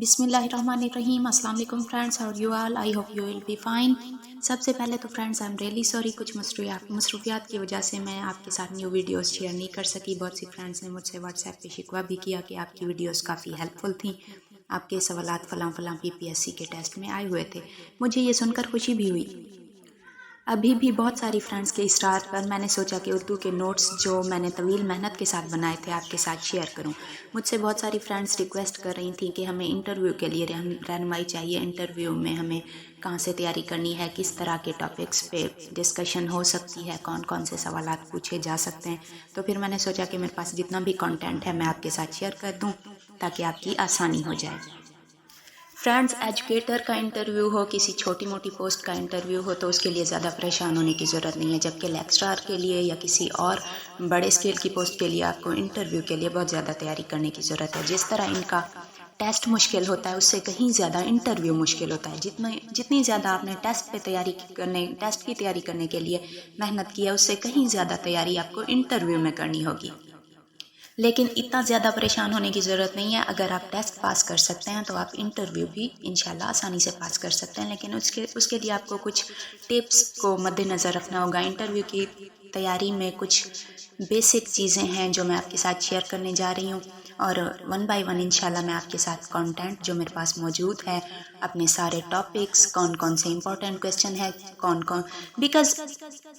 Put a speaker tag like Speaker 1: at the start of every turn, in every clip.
Speaker 1: बिस्मिल्लाहिर्रहमानिर्रहीम। अस्सलाम वालेकुम friends, how you all, I hope you will be fine. सबसे पहले तो friends I am really sorry, कुछ मसरूफियात की वजह से मैं आपके साथ न्यू वीडियोस शेयर नहीं कर सकी। बहुत सी फ्रेंड्स ने मुझसे व्हाट्सएप पे शिकवा भी किया कि आपकी वीडियोस काफ़ी हेल्पफुल थी, आपके सवालात फलां PPSC के टेस्ट में आए हुए थे। मुझे ये सुनकर खुशी भी हुई। अभी भी बहुत सारी फ्रेंड्स के इसरार पर मैंने सोचा कि उर्दू के नोट्स जो मैंने तवील मेहनत के साथ बनाए थे आपके साथ शेयर करूं। मुझसे बहुत सारी फ्रेंड्स रिक्वेस्ट कर रही थी कि हमें इंटरव्यू के लिए रहनुमाई चाहिए, इंटरव्यू में हमें कहां से तैयारी करनी है, किस तरह के टॉपिक्स पे डिस्कशन हो सकती है, कौन कौन से सवालात पूछे जा सकते हैं। तो फिर मैंने सोचा कि मेरे पास जितना भी कंटेंट है मैं आपके साथ शेयर कर दूँ ताकि आपकी आसानी हो जाए। फ्रेंड्स, एजुकेटर का इंटरव्यू हो, किसी छोटी मोटी पोस्ट का इंटरव्यू हो तो उसके लिए ज़्यादा परेशान होने की ज़रूरत नहीं है, जबकि लेक्चरर के लिए या किसी और बड़े स्केल की पोस्ट के लिए आपको इंटरव्यू के लिए बहुत ज़्यादा तैयारी करने की ज़रूरत है। जिस तरह इनका टेस्ट मुश्किल होता है उससे कहीं ज़्यादा इंटरव्यू मुश्किल होता है। जितनी ज़्यादा आपने टेस्ट की तैयारी करने के लिए मेहनत की है उससे कहीं ज़्यादा तैयारी आपको इंटरव्यू में करनी होगी। लेकिन इतना ज़्यादा परेशान होने की ज़रूरत नहीं है। अगर आप टेस्ट पास कर सकते हैं तो आप इंटरव्यू भी इंशाल्लाह आसानी से पास कर सकते हैं। लेकिन उसके लिए आपको कुछ टिप्स को मद्देनज़र रखना होगा। इंटरव्यू की तैयारी में कुछ बेसिक चीज़ें हैं जो मैं आपके साथ शेयर करने जा रही हूँ, और वन बाय वन इंशाल्लाह मैं आपके साथ कंटेंट जो मेरे पास मौजूद है, अपने सारे टॉपिक्स, कौन कौन से इंपॉर्टेंट क्वेश्चन है, बिकॉज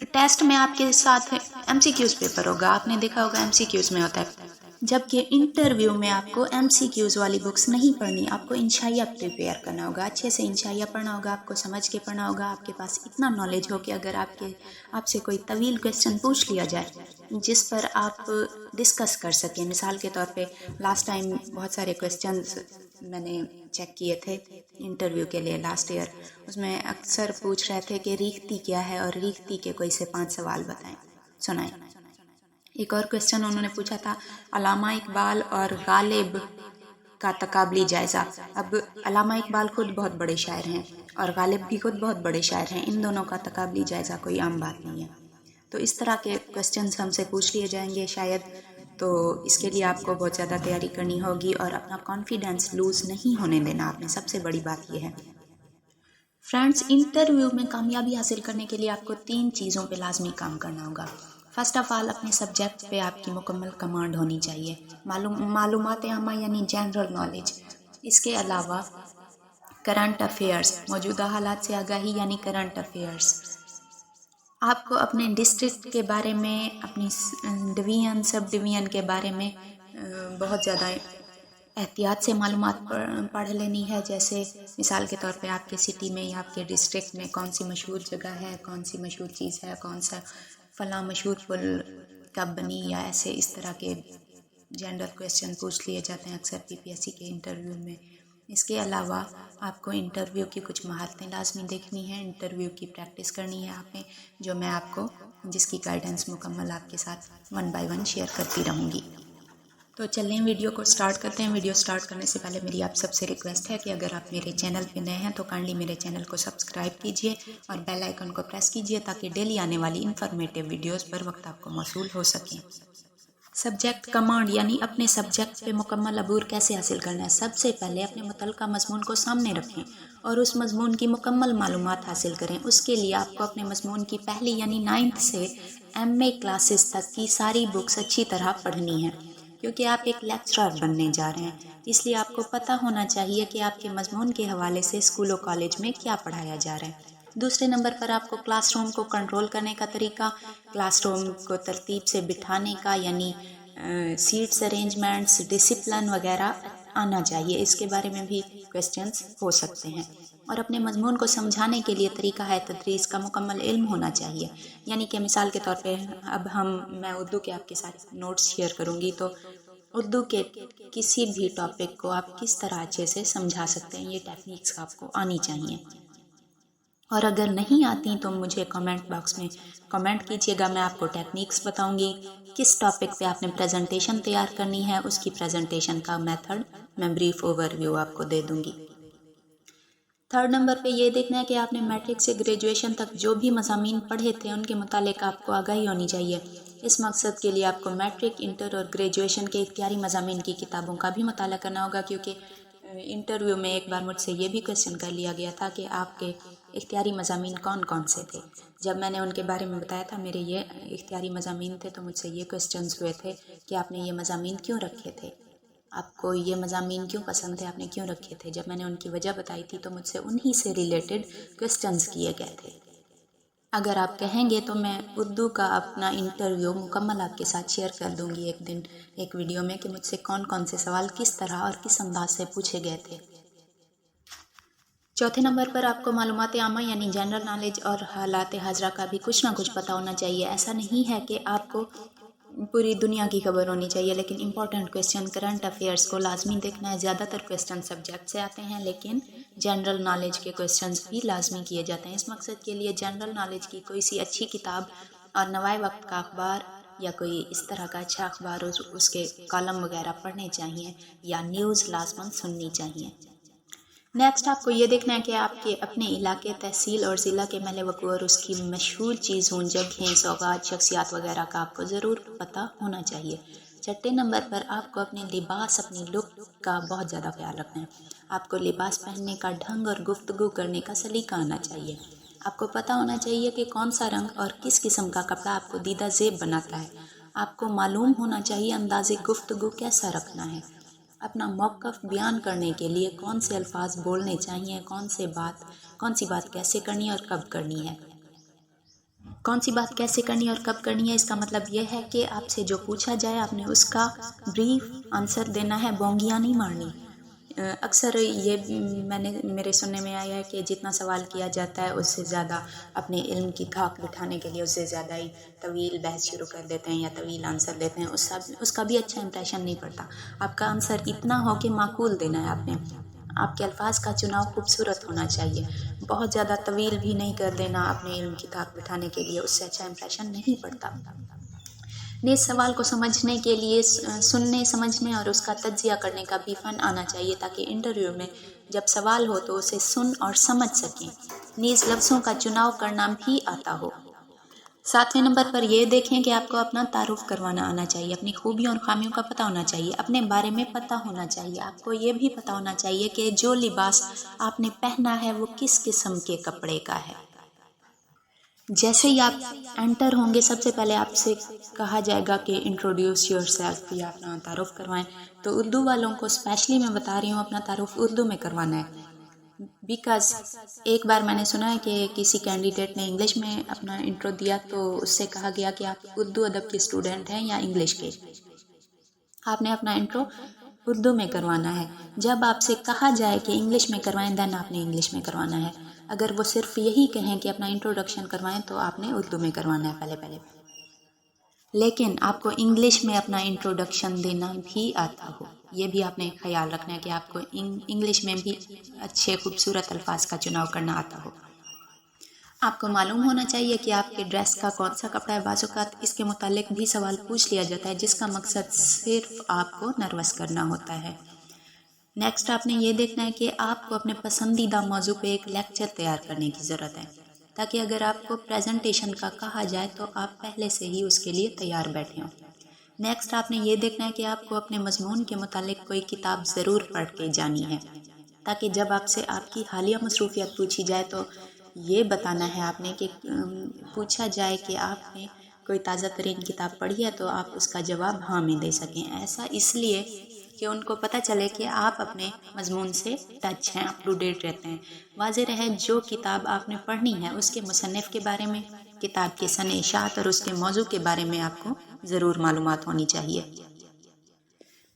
Speaker 1: टेस्ट में आपके साथ MCQs पेपर होगा, आपने देखा होगा MCQs में होता है, जबकि इंटरव्यू में आपको MCQs वाली बुक्स नहीं पढ़नी, आपको इंशाइया प्रिपेयर करना होगा, अच्छे से इंशाइया पढ़ना होगा, आपको समझ के पढ़ना होगा। आपके पास इतना नॉलेज हो कि अगर आपसे कोई तवील क्वेश्चन पूछ लिया जाए जिस पर आप डिस्कस कर सकें, मिसाल के तौर पे लास्ट टाइम बहुत सारे क्वेश्चंस मैंने चेक किए थे इंटरव्यू के लिए लास्ट ईयर, उसमें अक्सर पूछ रहे थे कि रीख्ती क्या है और रीख्ती के कोई से 5 सवाल बताएं, सुनाएं। एक और क्वेश्चन उन्होंने पूछा था अल्लामा इकबाल और गालिब का तकाबली जायज़ा। अब अल्लामा इकबाल खुद बहुत बड़े शायर हैं और गालिब भी खुद बहुत बड़े शायर हैं, इन दोनों का तकाबली जायज़ा कोई आम बात नहीं है। तो इस तरह के क्वेश्चंस हमसे पूछ लिए जाएंगे शायद, तो इसके लिए आपको बहुत ज़्यादा तैयारी करनी होगी और अपना कॉन्फिडेंस लूज़ नहीं होने देना आपने, सबसे बड़ी बात यह है। फ्रेंड्स, इंटरव्यू में कामयाबी हासिल करने के लिए आपको 3 चीज़ों पे लाजमी काम करना होगा। फर्स्ट ऑफ ऑल, अपने सब्जेक्ट पे आपकी मुकम्मल कमांड होनी चाहिए, मालूमात आमा यानी जनरल नॉलेज। इसके अलावा करंट अफेयर्स, मौजूदा हालात से आगाही यानी करंट अफेयर्स। आपको अपने डिस्ट्रिक्ट के बारे में, अपनी डिवीज़न, सब डिवीज़न के बारे में बहुत ज़्यादा एहतियात से मालूमात पढ़ लेनी है। जैसे मिसाल के तौर पे आपके सिटी में या आपके डिस्ट्रिक्ट में कौन सी मशहूर जगह है, कौन सी मशहूर चीज़ है, कौन सा फलां मशहूर पुल कब बनी, या ऐसे इस तरह के जनरल क्वेश्चन पूछ लिए जाते हैं अक्सर PPSC के इंटरव्यू में। इसके अलावा आपको इंटरव्यू की कुछ महारतें लाजमी देखनी है, इंटरव्यू की प्रैक्टिस करनी है आपने, जो मैं आपको जिसकी गाइडेंस मुकम्मल आपके साथ वन बाय वन शेयर करती रहूँगी। तो चलें वीडियो को स्टार्ट करते हैं। वीडियो स्टार्ट करने से पहले मेरी आप सबसे रिक्वेस्ट है कि अगर आप मेरे चैनल पे नए हैं तो काइंडली मेरे चैनल को सब्सक्राइब कीजिए और बेल आइकन को प्रेस कीजिए ताकि डेली आने वाली इन्फॉर्मेटिव वीडियोस पर वक्त आपको मौसूल हो सकें। सब्जेक्ट कमांड यानी अपने सब्जेक्ट पे मुकम्मल अबूर कैसे हासिल करना है। सबसे पहले अपने मुतल्लिका मजमून को सामने रखें और उस मजमून की मुकम्मल मालूमात हासिल करें। उसके लिए आपको अपने मजमून की पहली यानी 9th से MA क्लासेस तक की सारी बुक्स अच्छी तरह पढ़नी है, क्योंकि आप एक लेक्चरर बनने जा रहे हैं। इसलिए आपको पता होना चाहिए कि आपके मजमून के हवाले से स्कूल और कॉलेज में क्या पढ़ाया जा रहा है। दूसरे नंबर पर आपको क्लासरूम को कंट्रोल करने का तरीका, क्लासरूम को तरतीब से बिठाने का यानी सीट्स अरेंजमेंट्स, डिसिप्लिन वगैरह आना चाहिए। इसके बारे में भी क्वेश्चंस हो सकते हैं। और अपने मजमून को समझाने के लिए तरीका है तदरीस का मुकम्मल इल्म होना चाहिए। यानी कि मिसाल के तौर पे अब मैं उर्दू के आपके साथ नोट्स शेयर करूँगी, तो उर्दू के किसी भी टॉपिक को आप किस तरह अच्छे से समझा सकते हैं, ये टेक्निक्स आपको आनी चाहिए। और अगर नहीं आती तो मुझे कमेंट बॉक्स में कमेंट कीजिएगा, मैं आपको टेक्निक्स बताऊंगी। किस टॉपिक पे आपने प्रेजेंटेशन तैयार करनी है, उसकी प्रेजेंटेशन का मेथड मैं ब्रीफ ओवरव्यू आपको दे दूंगी। थर्ड नंबर पे ये देखना है कि आपने मैट्रिक से ग्रेजुएशन तक जो भी मज़ामीन पढ़े थे उनके मुतालिक आपको आगाही होनी चाहिए। इस मकसद के लिए आपको मैट्रिक, इंटर और ग्रेजुएशन के इख्तियारी मज़ामीन की किताबों का भी मुताला करना होगा, क्योंकि انٹرویو میں ایک بار مجھ سے یہ بھی کویشچن کر لیا گیا تھا کہ آپ کے اختیاری مضامین کون کون سے تھے. جب میں نے ان کے بارے میں بتایا تھا میرے یہ اختیاری مضامین تھے تو مجھ سے یہ کویشچنز ہوئے تھے کہ آپ نے یہ مضامین کیوں رکھے تھے, آپ کو یہ مضامین کیوں پسند تھے, آپ نے کیوں رکھے تھے. جب میں نے ان کی وجہ بتائی تھی تو مجھ سے انہی سے ریلیٹڈ کویشچنز کیے گئے تھے. اگر آپ کہیں گے تو میں اردو کا اپنا انٹرویو مکمل آپ کے ساتھ شیئر کر دوں گی ایک دن ایک ویڈیو میں کہ مجھ سے کون کون سے سوال کس طرح اور کس انداز سے پوچھے گئے تھے. چوتھے نمبر پر آپ کو معلومات عامہ یعنی جنرل نالج اور حالات حاضرہ کا بھی کچھ نہ کچھ پتہ ہونا چاہیے. ایسا نہیں ہے کہ آپ کو پوری دنیا کی خبر ہونی چاہیے, لیکن امپورٹنٹ کویشچن کرنٹ افیئرس کو لازمی دیکھنا ہے. زیادہ تر کویشچن سبجیکٹ سے آتے ہیں لیکن جنرل نالج کے کویشچنز بھی لازمی کیے جاتے ہیں. اس مقصد کے لیے جنرل نالج کی کوئی سی اچھی کتاب اور نوائے وقت کا اخبار یا کوئی اس طرح کا اچھا اخبار اس کے کالم وغیرہ پڑھنے چاہیے یا نیوز لازماً سننی چاہیے. نیکسٹ آپ کو یہ دیکھنا ہے کہ آپ کے اپنے علاقے, تحصیل اور ضلع کے محل وقوع اور اس کی مشہور چیزوں, جگہیں, سوغات, شخصیات وغیرہ کا آپ کو ضرور پتہ ہونا چاہیے. چھٹے نمبر پر آپ کو اپنے لباس, اپنی لک کا بہت زیادہ خیال رکھنا ہے. آپ کو لباس پہننے کا ڈھنگ اور گفتگو کرنے کا سلیقہ آنا چاہیے. آپ کو پتہ ہونا چاہیے کہ کون سا رنگ اور کس قسم کا کپڑا آپ کو دیدہ زیب بناتا ہے. آپ کو معلوم ہونا چاہیے انداز گفتگو کیسا رکھنا ہے. اپنا موقف بیان کرنے کے لیے کون سے الفاظ بولنے چاہیے, کون سی بات کیسے کرنی ہے اور کب کرنی ہے. کون سی بات کیسے کرنی ہے اور کب کرنی ہے اس کا مطلب یہ ہے کہ آپ سے جو پوچھا جائے آپ نے اس کا بریف آنسر دینا ہے, بونگیاں نہیں مارنی. اکثر یہ میرے سننے میں آیا ہے کہ جتنا سوال کیا جاتا ہے اس سے زیادہ اپنے علم کی دھاک بٹھانے کے لیے اس سے زیادہ ہی طویل بحث شروع کر دیتے ہیں یا طویل آنسر دیتے ہیں. اس کا بھی اچھا امپریشن نہیں پڑتا. آپ کا آنسر اتنا ہو کہ معقول دینا ہے. آپ کے الفاظ کا چناؤ خوبصورت ہونا چاہیے. بہت زیادہ طویل بھی نہیں کر دینا اپنے علم کی دھاک بٹھانے کے لیے, اس سے اچھا امپریشن نہیں پڑتا. نیز سوال کو سمجھنے کے لیے سننے, سمجھنے اور اس کا تجزیہ کرنے کا بھی فن آنا چاہیے تاکہ انٹرویو میں جب سوال ہو تو اسے سن اور سمجھ سکیں. نیز لفظوں کا چناؤ کرنا بھی آتا ہو. 7ویں نمبر پر یہ دیکھیں کہ آپ کو اپنا تعارف کروانا آنا چاہیے. اپنی خوبیوں اور خامیوں کا پتہ ہونا چاہیے. اپنے بارے میں پتہ ہونا چاہیے. آپ کو یہ بھی پتہ ہونا چاہیے کہ جو لباس آپ نے پہنا ہے وہ کس قسم کے کپڑے کا ہے. جیسے ہی آپ انٹر ہوں گے سب سے پہلے آپ سے کہا جائے گا کہ انٹروڈیوس یور سیلف, یا اپنا تعارف کروائیں. تو اردو والوں کو اسپیشلی میں بتا رہی ہوں اپنا تعارف اردو میں کروانا ہے. بیکاز ایک بار میں نے سنا ہے کہ کسی کینڈیڈیٹ نے انگلش میں اپنا انٹرو دیا تو اس سے کہا گیا کہ آپ اردو ادب کے اسٹوڈنٹ ہیں یا انگلش کے. آپ نے اپنا انٹرو اردو میں کروانا ہے. جب آپ سے کہا جائے کہ انگلش میں کروائیں دین آپ نے انگلش میں کروانا ہے. اگر وہ صرف یہی کہیں کہ اپنا انٹروڈکشن کروائیں تو آپ نے اردو میں کروانا ہے پہلے. لیکن آپ کو انگلش میں اپنا انٹروڈکشن دینا بھی آتا ہو. یہ بھی آپ نے خیال رکھنا ہے کہ آپ کو انگلش میں بھی اچھے خوبصورت الفاظ کا چناؤ کرنا آتا ہو. آپ کو معلوم ہونا چاہیے کہ آپ کے ڈریس کا کون سا کپڑا ہے. بعض اوقات اس کے متعلق بھی سوال پوچھ لیا جاتا ہے جس کا مقصد صرف آپ کو نروس کرنا ہوتا ہے. نیکسٹ آپ نے یہ دیکھنا ہے کہ آپ کو اپنے پسندیدہ موضوع پہ ایک لیکچر تیار کرنے کی ضرورت ہے تاکہ اگر آپ کو پریزنٹیشن کا کہا جائے تو آپ پہلے سے ہی اس کے لیے تیار بیٹھے ہوں. نیکسٹ آپ نے یہ دیکھنا ہے کہ آپ کو اپنے مضمون کے متعلق کوئی کتاب ضرور پڑھ کے جانی ہے تاکہ جب آپ سے آپ کی حالیہ مصروفیت پوچھی جائے تو یہ بتانا ہے آپ نے کہ پوچھا جائے کہ آپ نے کوئی تازہ ترین کتاب پڑھی ہے تو آپ اس کا جواب ہاں میں دے سکیں. ایسا اس لیے کہ ان کو پتہ چلے کہ آپ اپنے مضمون سے ٹچ ہیں, اپ ٹو ڈیٹ رہتے ہیں. واضح رہے جو کتاب آپ نے پڑھنی ہے اس کے مصنف کے بارے میں, کتاب کے سن اشاعت اور اس کے موضوع کے بارے میں آپ کو ضرور معلومات ہونی چاہیے.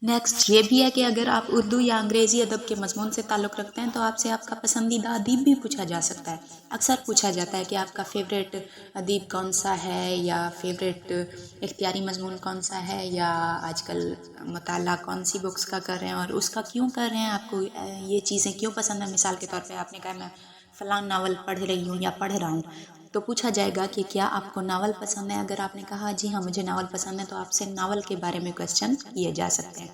Speaker 1: نیکسٹ یہ بھی ہے کہ اگر آپ اردو یا انگریزی ادب کے مضمون سے تعلق رکھتے ہیں تو آپ سے آپ کا پسندیدہ ادیب بھی پوچھا جا سکتا ہے. اکثر پوچھا جاتا ہے کہ آپ کا فیوریٹ ادیب کون سا ہے, یا فیوریٹ اختیاری مضمون کون سا ہے, یا آج کل مطالعہ کون سی بکس کا کر رہے ہیں اور اس کا کیوں کر رہے ہیں, آپ کو یہ چیزیں کیوں پسند ہیں. مثال کے طور پہ آپ نے کہا میں فلاں ناول پڑھ رہی ہوں یا پڑھ رہا ہوں تو پوچھا جائے گا کہ کیا آپ کو ناول پسند ہے. اگر آپ نے کہا جی ہاں مجھے ناول پسند ہے تو آپ سے ناول کے بارے میں کویشچن کیے جا سکتے ہیں.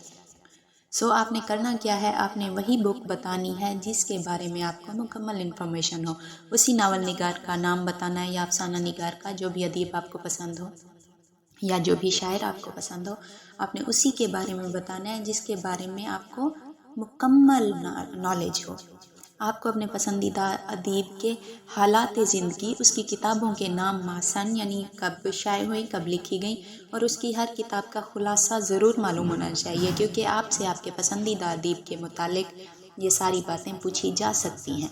Speaker 1: آپ نے کرنا کیا ہے, آپ نے وہی بک بتانی ہے جس کے بارے میں آپ کو مکمل انفارمیشن ہو. اسی ناول نگار کا نام بتانا ہے یا افسانہ نگار کا, جو بھی ادیب آپ کو پسند ہو یا جو بھی شاعر آپ کو پسند ہو. آپ نے اسی کے بارے میں بتانا ہے جس کے بارے میں آپ کو मुकम्मल नॉलेज हो। आपको अपने पसंदीदा अदीब के हालात ज़िंदगी, उसकी किताबों के नाम मासन यानी कब शाये हुई, कब लिखी गई, और उसकी हर किताब का खुलासा ज़रूर मालूम होना चाहिए, क्योंकि आपसे आपके पसंदीदा अदीब के मुतालिक ये सारी बातें पूछी जा सकती हैं।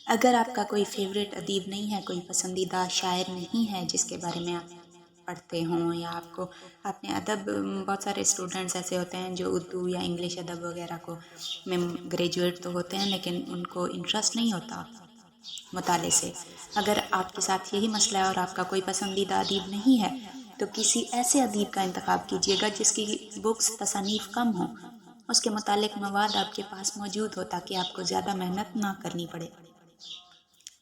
Speaker 1: अगर आपका कोई फेवरेट अदीब नहीं है, कोई पसंदीदा शायर नहीं है जिसके बारे में आप पढ़ते हों, या आपको अपने अदब, बहुत सारे स्टूडेंट्स ऐसे होते हैं जो उर्दू या इंग्लिश अदब वगैरह को में ग्रेजुएट तो होते हैं लेकिन उनको इंटरेस्ट नहीं होता मुताले से। अगर आपके साथ यही मसला है और आपका कोई पसंदीदा अदीब नहीं है, तो किसी ऐसे अदीब का इंतखाब कीजिएगा जिसकी बुक्स तसानीफ़ कम हो, उसके मुतालिक मवाद आपके पास मौजूद हो ताकि आपको ज़्यादा मेहनत ना करनी पड़े।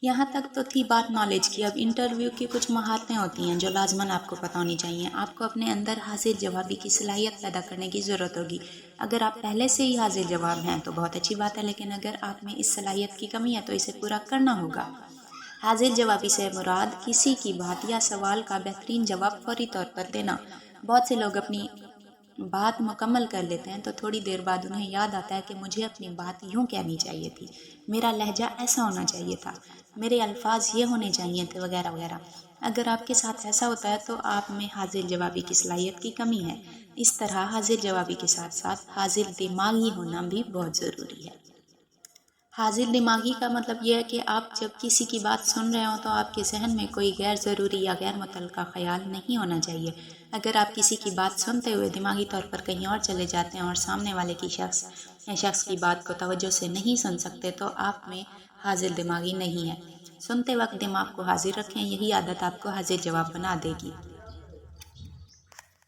Speaker 1: यहाँ तक तो थी बात नॉलेज की। अब इंटरव्यू की कुछ महारतें होती हैं जो लाजमन आपको पता होनी चाहिए। आपको अपने अंदर हाजिर जवाबी की सलाहियत पैदा करने की ज़रूरत होगी। अगर आप पहले से ही हाजिर जवाब हैं तो बहुत अच्छी बात है, लेकिन अगर आप में इस सलाहियत की कमी है तो इसे पूरा करना होगा। हाजिर जवाबी से मुराद किसी की बात या सवाल का बेहतरीन जवाब फौरी तौर पर देना। बहुत से लोग अपनी बात मुकम्मल कर लेते हैं तो थोड़ी देर बाद उन्हें याद आता है कि मुझे अपनी बात यूँ कहनी चाहिए थी, मेरा लहजा ऐसा होना चाहिए था, मेरे अल्फाज ये होने चाहिए थे, वगैरह वगैरह। अगर आपके साथ ऐसा होता है तो आप में हाजिर जवाबी की सलाहियत की कमी है। इस तरह हाजिर जवाबी के साथ साथ हाजिर दिमागी होना भी बहुत ज़रूरी है। हाजिर दिमागी का मतलब यह है कि आप जब किसी की बात सुन रहे हो तो आपके जहन में कोई गैर ज़रूरी या गैर मुतल्लका ख्याल नहीं होना चाहिए। अगर आप किसी की बात सुनते हुए दिमागी तौर पर कहीं और चले जाते हैं और सामने वाले की शख्स की बात को तवज्जो से नहीं सुन सकते तो आप में हाजिर दिमागी नहीं है। सुनते वक्त दिमाग को हाजिर रखें, यही आदत आपको हाजिर जवाब बना देगी।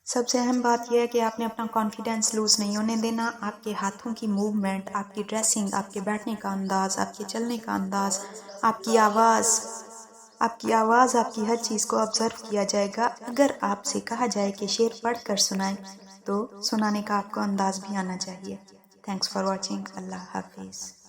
Speaker 1: सबसे अहम बात यह है कि आपने अपना कॉन्फिडेंस लूज़ नहीं होने देना। आपके हाथों की मूवमेंट, आपकी ड्रेसिंग, आपके बैठने का अंदाज़, आपके चलने का अंदाज़, आपकी आवाज़, आपकी हर चीज़ को ऑब्ज़र्व किया जाएगा। अगर आपसे कहा जाए कि शेर पढ़ कर सुनाएं तो सुनाने का आपको अंदाज़ भी आना चाहिए। Thanks for watching. अल्लाह हाफिज़।